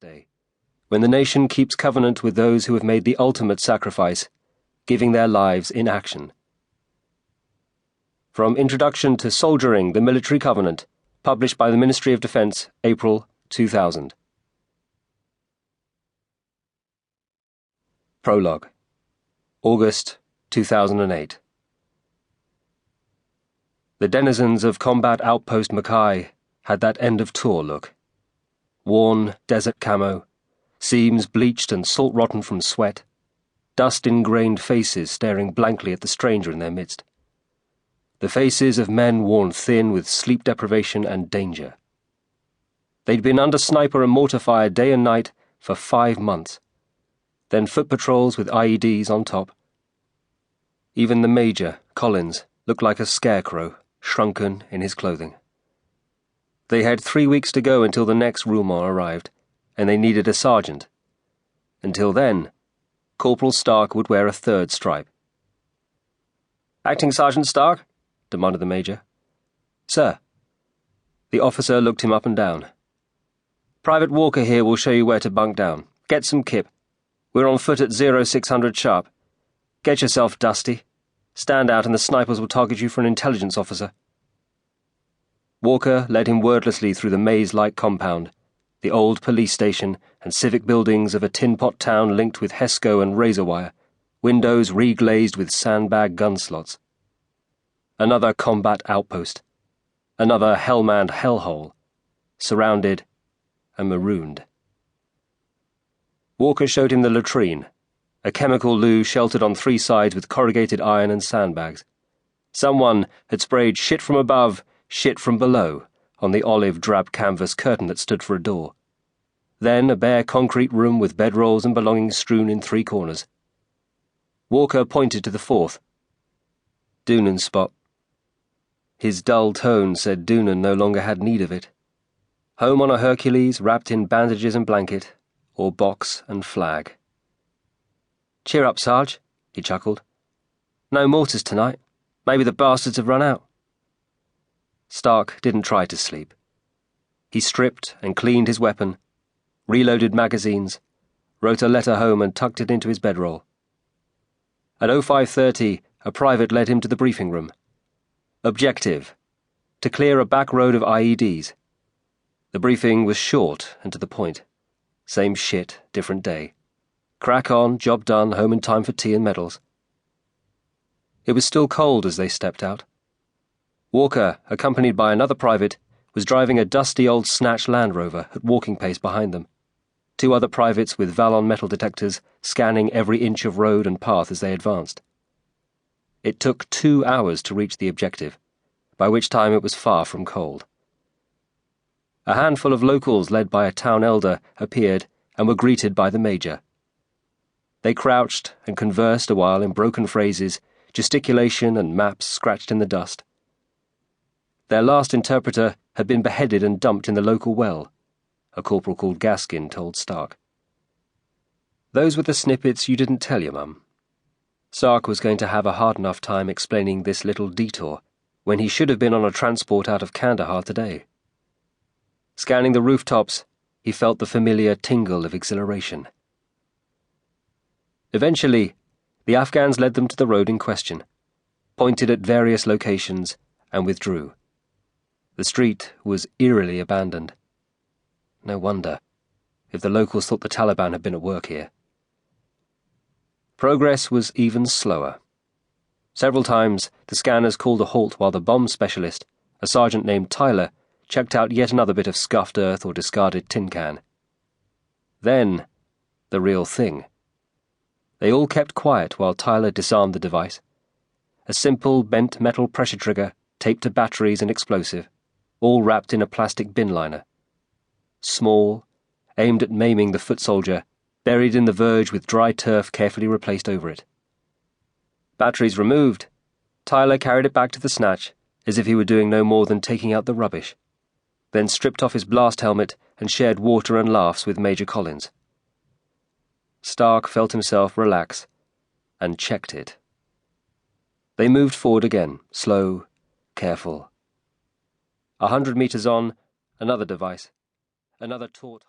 Day, when the nation keeps covenant with those who have made the ultimate sacrifice, giving their lives in action. From Introduction to Soldiering, the Military Covenant, published by the Ministry of Defence, April 2000. Prologue, August 2008. The denizens of Combat Outpost Mackay had that end-of-tour look. Worn desert camo, seams bleached and salt-rotten from sweat, dust-ingrained faces staring blankly at the stranger in their midst. The faces of men worn thin with sleep deprivation and danger. They'd been under sniper and mortar fire day and night for 5 months, then foot patrols with IEDs on top. Even the Major, Collins, looked like a scarecrow, shrunken in his clothing. They had 3 weeks to go until the next roulement arrived, and they needed a sergeant. Until then, Corporal Stark would wear a 3rd stripe. "Acting Sergeant Stark?" demanded the Major. "Sir." The officer looked him up and down. "Private Walker here will show you where to bunk down. Get some kip. We're on foot at 0600 sharp. Get yourself dusty. Stand out and the snipers will target you for an intelligence officer." Walker led him wordlessly through the maze-like compound, the old police station and civic buildings of a tin-pot town linked with Hesco and razor wire, windows reglazed with sandbag gun slots. Another combat outpost, another hell-manned hellhole, surrounded and marooned. Walker showed him the latrine, a chemical loo sheltered on 3 sides with corrugated iron and sandbags. Someone had sprayed shit from above, shit from below on the olive-drab canvas curtain that stood for a door. Then a bare concrete room with bedrolls and belongings strewn in 3 corners. Walker pointed to the 4th. Doonan's spot. His dull tone said Doonan no longer had need of it. Home on a Hercules wrapped in bandages and blanket, or box and flag. "Cheer up, Sarge," he chuckled. "No mortars tonight. Maybe the bastards have run out." Stark didn't try to sleep. He stripped and cleaned his weapon, reloaded magazines, wrote a letter home and tucked it into his bedroll. At 0530, a private led him to the briefing room. Objective: to clear a back road of IEDs. The briefing was short and to the point. Same shit, different day. Crack on, job done, home in time for tea and medals. It was still cold as they stepped out. Walker, accompanied by another private, was driving a dusty old snatch Land Rover at walking pace behind them. 2 other privates with Valon metal detectors scanning every inch of road and path as they advanced. It took 2 hours to reach the objective, by which time it was far from cold. A handful of locals led by a town elder appeared and were greeted by the Major. They crouched and conversed a while in broken phrases, gesticulation and maps scratched in the dust. Their last interpreter had been beheaded and dumped in the local well, a corporal called Gaskin told Stark. Those were the snippets you didn't tell your mum. Stark was going to have a hard enough time explaining this little detour when he should have been on a transport out of Kandahar today. Scanning the rooftops, he felt the familiar tingle of exhilaration. Eventually, the Afghans led them to the road in question, pointed at various locations, and withdrew. The street was eerily abandoned. No wonder, if the locals thought the Taliban had been at work here. Progress was even slower. Several times, the scanners called a halt while the bomb specialist, a sergeant named Tyler, checked out yet another bit of scuffed earth or discarded tin can. Then, the real thing. They all kept quiet while Tyler disarmed the device. A simple bent metal pressure trigger taped to batteries and explosive, all wrapped in a plastic bin liner. Small, aimed at maiming the foot soldier, buried in the verge with dry turf carefully replaced over it. Batteries removed, Tyler carried it back to the snatch as if he were doing no more than taking out the rubbish, then stripped off his blast helmet and shared water and laughs with Major Collins. Stark felt himself relax and checked it. They moved forward again, slow, careful. 100 meters on, another device, another taut